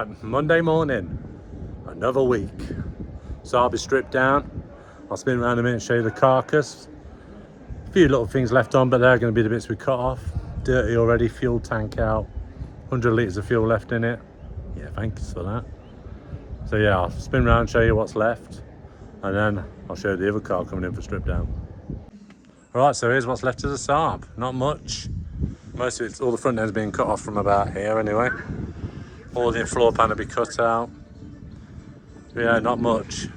Right, Monday morning, another week. Saab is stripped down. I'll spin around a minute and show you the carcass. A few little things left on, but they're going to be the bits we cut off. Dirty already, fuel tank out. 100 litres of fuel left in it. Yeah, thanks for that. So yeah, I'll spin around and show you what's left. And then I'll show you the other car coming in for strip down. Right, so here's what's left of the Saab. Not much. Most of it's, all the front end's been cut off from about here anyway. All the floor pan will be cut out. But yeah, not much.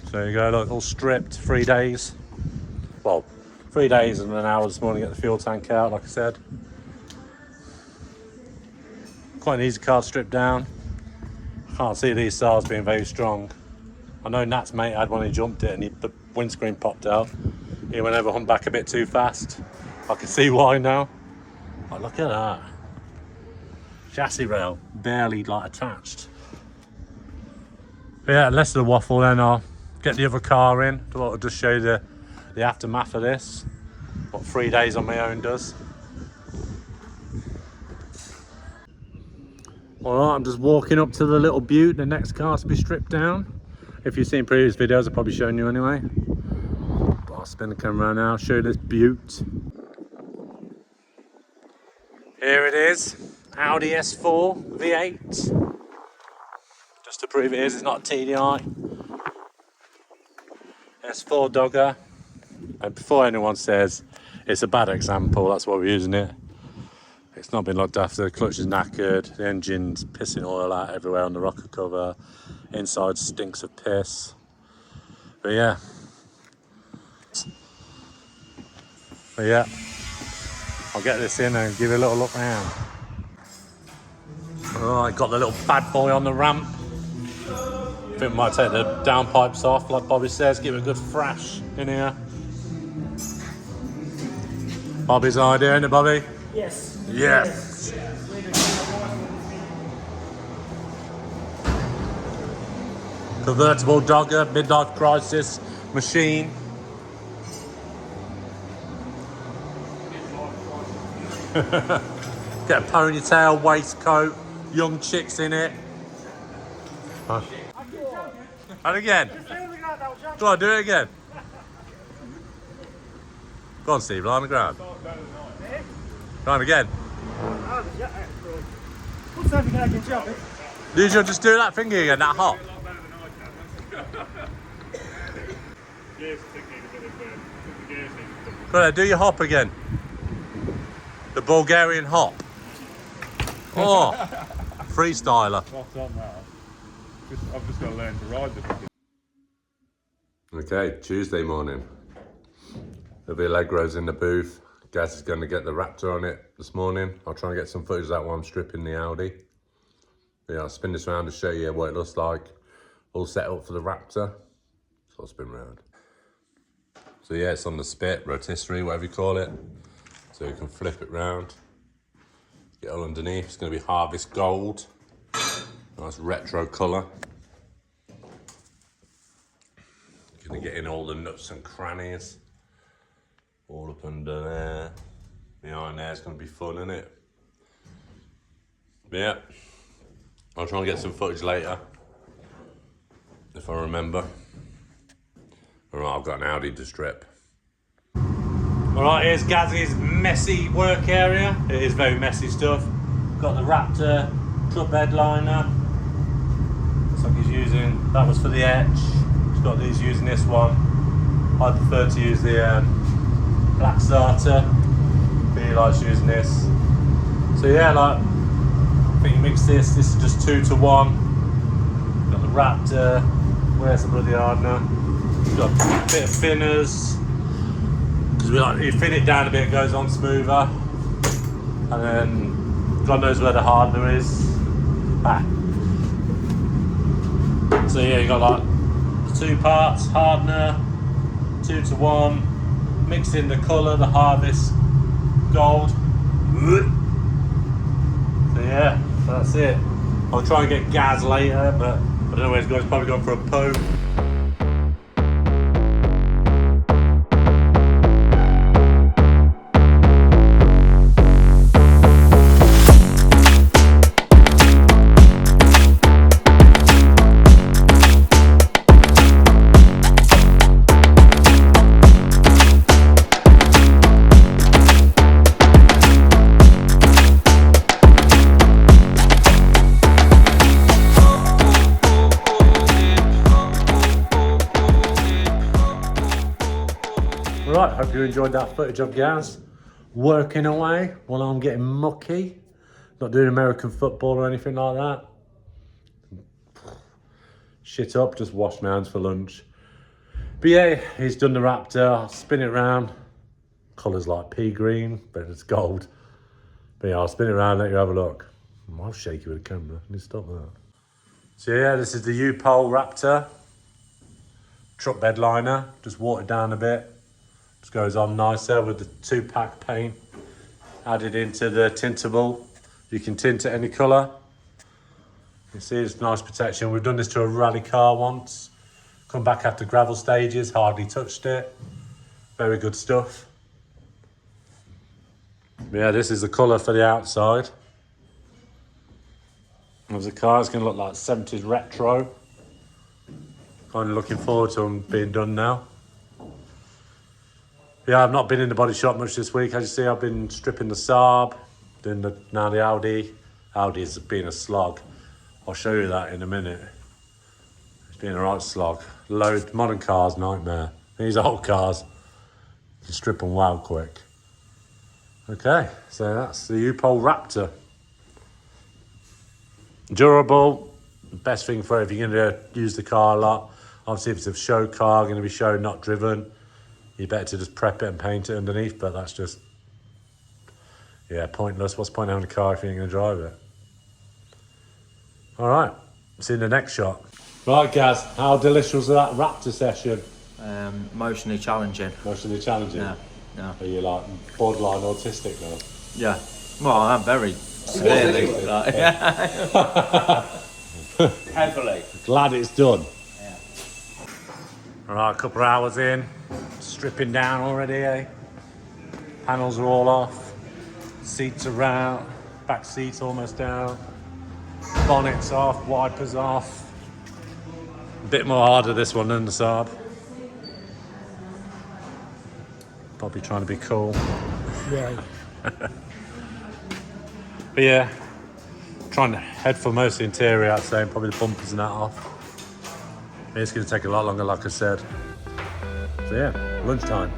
So there you go, look, all stripped, 3 days. Well, 3 days and an hour this morning to get the fuel tank out, like I said. Quite an easy car to strip down. Can't see these saws being very strong. I know Nat's mate had one, he jumped it and the windscreen popped out. He went over, humped back a bit too fast. I can see why now. Oh, look at that. Chassis rail, barely like attached. But yeah, less of the waffle, then I'll get the other car in. I'll just show you the aftermath of this. What 3 days on my own does. Alright, I'm just walking up to the little butte, the next car to be stripped down. If you've seen previous videos, I've probably shown you anyway. But I'll spin the camera around now, show you this butte. Here it is, Audi S4 V8. Just to prove it is, it's not a TDI. S4 Dogger. And before anyone says it's a bad example, that's why we're using it. It's not been looked after, the clutch is knackered, the engine's pissing oil out everywhere on the rocker cover. Inside stinks of piss. But yeah. I'll get this in and give it a little look round. Alright, got the little bad boy on the ramp. I think we might take the downpipes off, like Bobby says, give it a good thrash in here. Bobby's idea, isn't it, Bobby? Yes. Yes. Convertible Dogger, midlife crisis machine. Get a ponytail, waistcoat, young chicks in it. And again. Go on, do it again. Go on, Steve, lie on the ground. Go on again. Did you just do that thingy again, that hop? Go on, do your hop again. The Bulgarian hop. Oh, freestyler. I've just got to learn to ride the thing. Okay, Tuesday morning. The Allegro's in the booth. Gaz is going to get the Raptor on it this morning. I'll try and get some footage of that while I'm stripping the Audi. But yeah, I'll spin this around to show you what it looks like. All set up for the Raptor. So I'll spin around. So yeah, it's on the spit, rotisserie, whatever you call it. So you can flip it round. Get all underneath. It's going to be Harvest Gold. Nice retro colour. Going to get in all the nuts and crannies. All up under there. Behind there, it's going to be fun, isn't it? But yeah. I'll try and get some footage later. If I remember. Alright, I've got an Audi to strip. Alright, here's Gazzy's messy work area. It is very messy stuff. Got the Raptor truck bed liner. Looks like he's using, that was for the etch. He's got these using this one. I prefer to use the black starter. He likes using this. So yeah, like, I think you mix this. This is just 2 to 1. Got the Raptor. Where's the bloody hardener? Got a bit of thinners. Because we like, you thin it down a bit, it goes on smoother. And then God knows where the hardener is. So yeah, you got like 2 parts, hardener, 2 to 1, mixed in the colour, the Harvest Gold. So yeah, that's it. I'll try and get Gaz later, but I don't know where he's going. He's probably gone for a poo. Right, hope you enjoyed that footage of Gaz working away while I'm getting mucky. Not doing American football or anything like that. Shit up, just washed my hands for lunch. But yeah, he's done the Raptor. I'll spin it around. Colour's like pea green, but it's gold. But yeah, I'll spin it around, let you have a look. I'm shaky with the camera. I need to stop that. So yeah, this is the U-Pole Raptor. Truck bed liner, just watered down a bit. Just goes on nicer with the 2-pack paint. Added into the tintable. You can tint it any colour. You see it's nice protection. We've done this to a rally car once. Come back after gravel stages, hardly touched it. Very good stuff. Yeah, this is the colour for the outside. Of the car, it's going to look like 70s retro. Kind of looking forward to them being done now. Yeah, I've not been in the body shop much this week. As you see, I've been stripping the Saab, doing now the Audi. Audi's been a slog. I'll show you that in a minute. It's been a right slog. Modern cars, nightmare. These old cars, you can strip them well quick. Okay, so that's the U-Pole Raptor. Durable, best thing for it if you're going to use the car a lot. Obviously, if it's a show car, going to be show, not driven, you better to just prep it and paint it underneath, but that's just, yeah, pointless. What's the point of having a car if you ain't going to drive it? All right, see you in the next shot. Right, Gaz, how delicious was that Raptor session? Emotionally challenging. Emotionally challenging? Yeah. Are you like borderline autistic now? Yeah. Well, I am very severely. Heavily. Glad it's done. Yeah. All right, a couple of hours in, stripping down already, eh? Panels are all off, seats are out, back seats almost down, bonnets off, wipers off. A bit more harder this one than the Saab. Probably trying to be cool. Right. But yeah, trying to head for most of the interior, I'd say, and probably the bumpers and that off. It's going to take a lot longer, like I said. So yeah, lunchtime.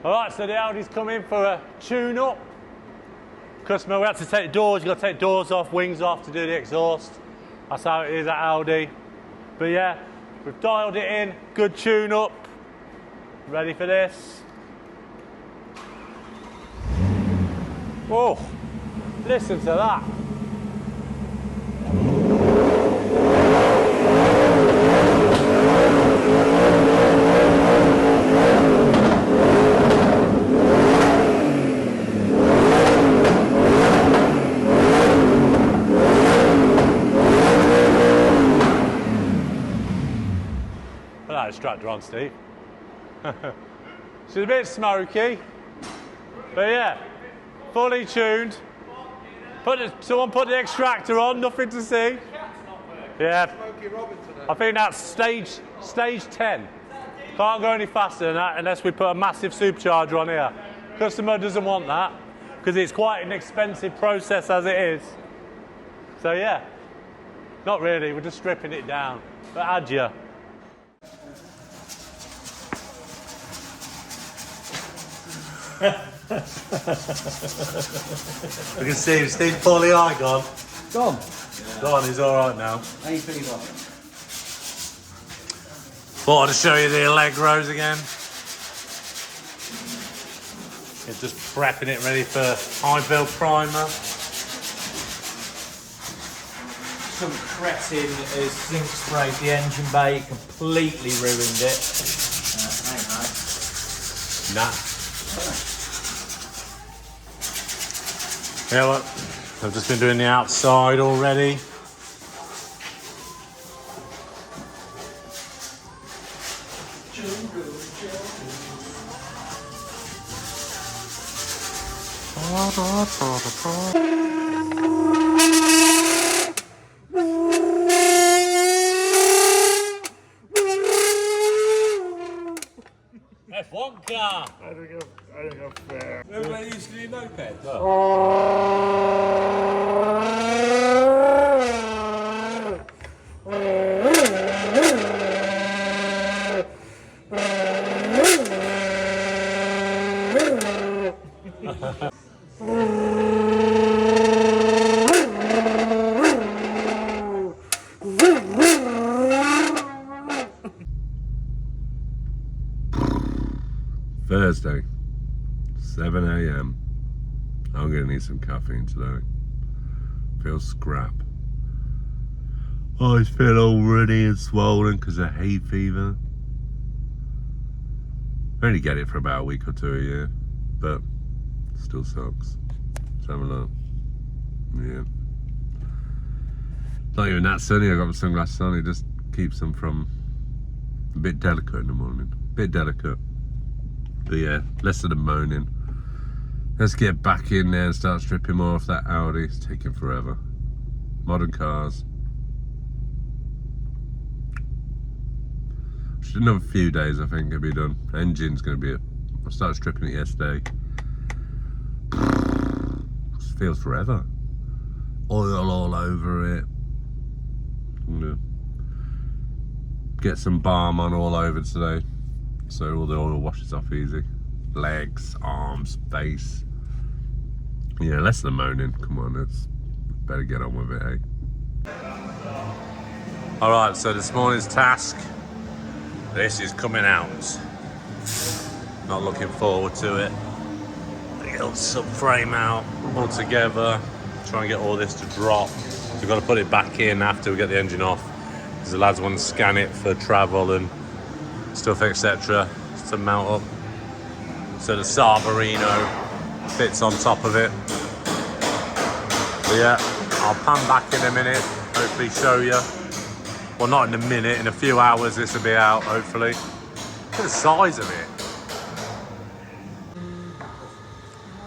Alright, so the Audi's come in for a tune-up. Customer, we had to take doors, you've got to take doors off, wings off to do the exhaust. That's how it is at Audi. But yeah, we've dialed it in, good tune-up. Ready for this? Oh, listen to that. Distractor on, Steve. She's a bit smoky, but yeah, fully tuned. Someone put the extractor on, nothing to see. Yeah, I think that's stage 10. Can't go any faster than that unless we put a massive supercharger on here. Customer doesn't want that because it's quite an expensive process as it is. So yeah, not really, we're just stripping it down. But adieu. You can see Steve's poorly eye gone. Gone. Gone, he's alright now. How you feeling? Thought I'd show you the leg rows again. It's just prepping it ready for high build primer. Some crettin has zinc sprayed the engine bay, completely ruined it. Nah. Yeah, look, I've just been doing the outside already. F1 car! I think I'm fair. Remember when you used to do mopeds? Thursday, 7 a.m. I'm gonna need some caffeine today. Feel scrap. I feel all ruddy and swollen because of hay fever. I only get it for about a week or two a year, but still sucks. Let's have a look. Yeah. Not even that sunny. I got my sunglasses on. It just keeps them from a bit delicate in the morning. Bit delicate. But yeah, less of the moaning. Let's get back in there and start stripping more off that Audi. It's taking forever. Modern cars. Just another few days, I think, it'll be done. Engine's going to be I started stripping it yesterday. It feels forever. Oil all over it. I'm gonna get some balm on all over today, so all the oil washes off easy. Legs, arms, face. Yeah, less than moaning. Come on, let's better get on with it, eh? Alright, so this morning's task. This is coming out. Not looking forward to it. The old subframe out all together. Try and get all this to drop. So we've got to put it back in after we get the engine off, because the lads want to scan it for travel and stuff, etc. to mount up. So the Saab fits on top of it. So yeah, I'll pan back in a minute, hopefully show you. Well, not in a minute, in a few hours this will be out, hopefully. Look at the size of it.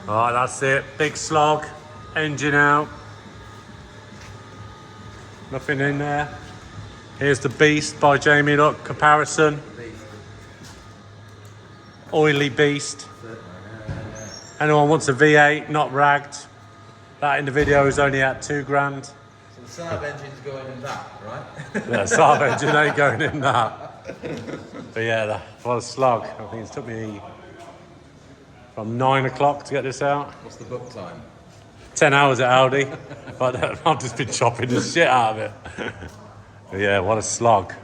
Alright, that's it. Big slog, engine out. Nothing in there. Here's the Beast by Jamie, look, comparison. Oily Beast. Anyone wants a V8, not ragged. That in the video is only at $2,000. So the Saab engine's going in that, right? Yeah, Saab engine ain't going in that. But yeah, what a slog. I think it's took me from 9 o'clock to get this out. What's the book time? 10 hours at Audi. But I've just been chopping the shit out of it. But yeah, what a slog.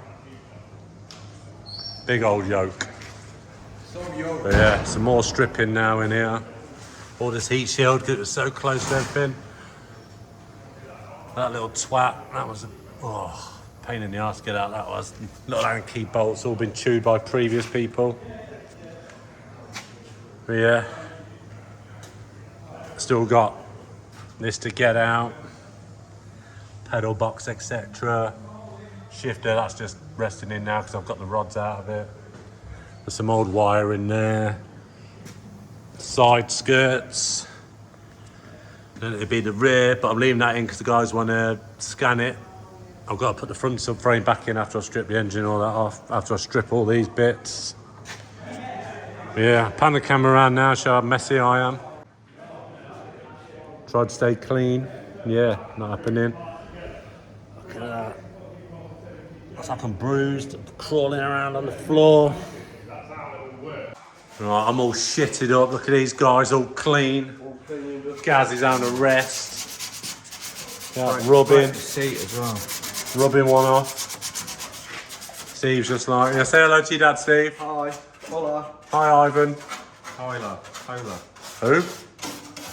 Big old yoke. But yeah, some more stripping now in here. All this heat shield because it was so close to everything. That little twat, that was a pain in the arse to get out, that was. Little Allen key bolts all been chewed by previous people. But yeah, still got this to get out. Pedal box, etc. Shifter, that's just resting in now because I've got the rods out of it. There's some old wire in there. Side skirts. Then it'd be the rear, but I'm leaving that in because the guys want to scan it. I've got to put the front subframe back in after I strip the engine and all that off, after I strip all these bits. Yeah, pan the camera around now, show how messy I am. Tried to stay clean. Yeah, not happening. Look at that. Looks like I'm bruised, crawling around on the floor. Right, I'm all shitted up. Look at these guys, all clean. Gaz is on a rest. Yeah, rubbing. The seat as well. Rubbing one off. Steve's just like, say hello to your dad, Steve. Hi. Hola. Hi, Ivan. Hola. Hola. Who?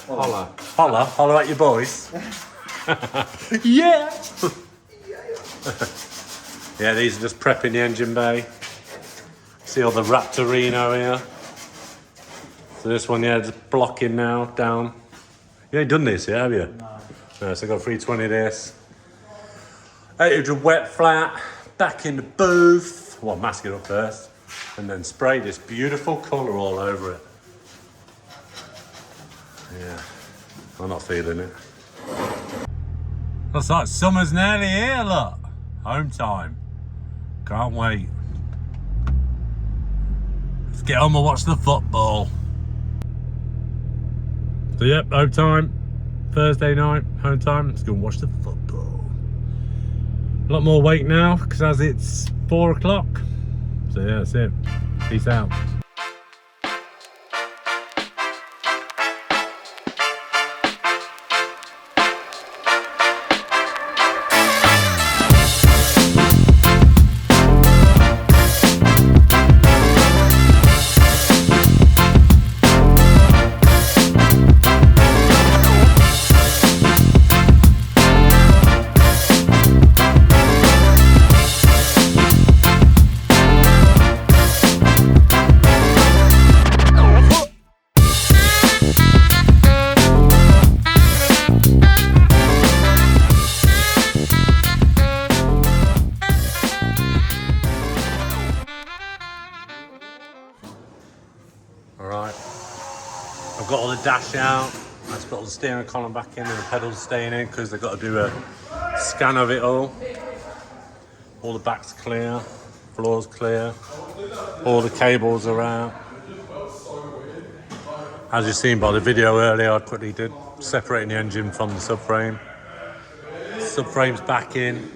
Holler at your boys. Yeah. Yeah, these are just prepping the engine bay. See all the Raptorino here. So this one, yeah, just blocking now, down. You ain't done this yet, have you? No, so I got 320 this. 800 wet flat, back in the booth. Well, mask it up first. And then spray this beautiful colour all over it. Yeah, I'm not feeling it. Looks like summer's nearly here, look. Home time. Can't wait. Let's get home and watch the football. So yep, home time. Thursday night, home time. Let's go and watch the football. A lot more weight now, because as it's 4 o'clock. So yeah, that's it. Peace out. Alright, I've got all the dash out. I just put all the steering column back in and the pedals staying in because they've got to do a scan of it all. All the back's clear, floor's clear, all the cables are out. As you've seen by the video earlier, I quickly did separating the engine from the subframe. Subframe's back in.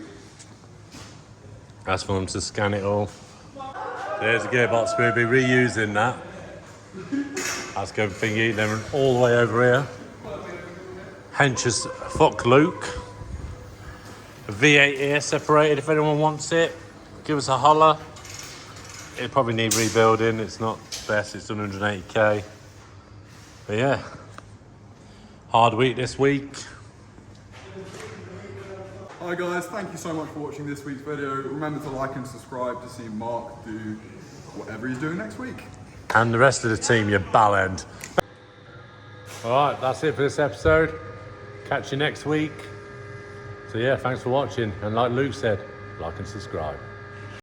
That's for them to scan it all. There's the gearbox, we'll be reusing that. That's good thingy, then all the way over here. Hench's fuck Luke. A V8 here separated if anyone wants it. Give us a holler. It'll probably need rebuilding, it's not best, it's done 180k. But yeah, hard week this week. Hi guys, thank you so much for watching this week's video. Remember to like and subscribe to see Mark do whatever he's doing next week. And the rest of the team, you bell end. Alright, that's it for this episode. Catch you next week. So yeah, thanks for watching. And like Luke said, like and subscribe.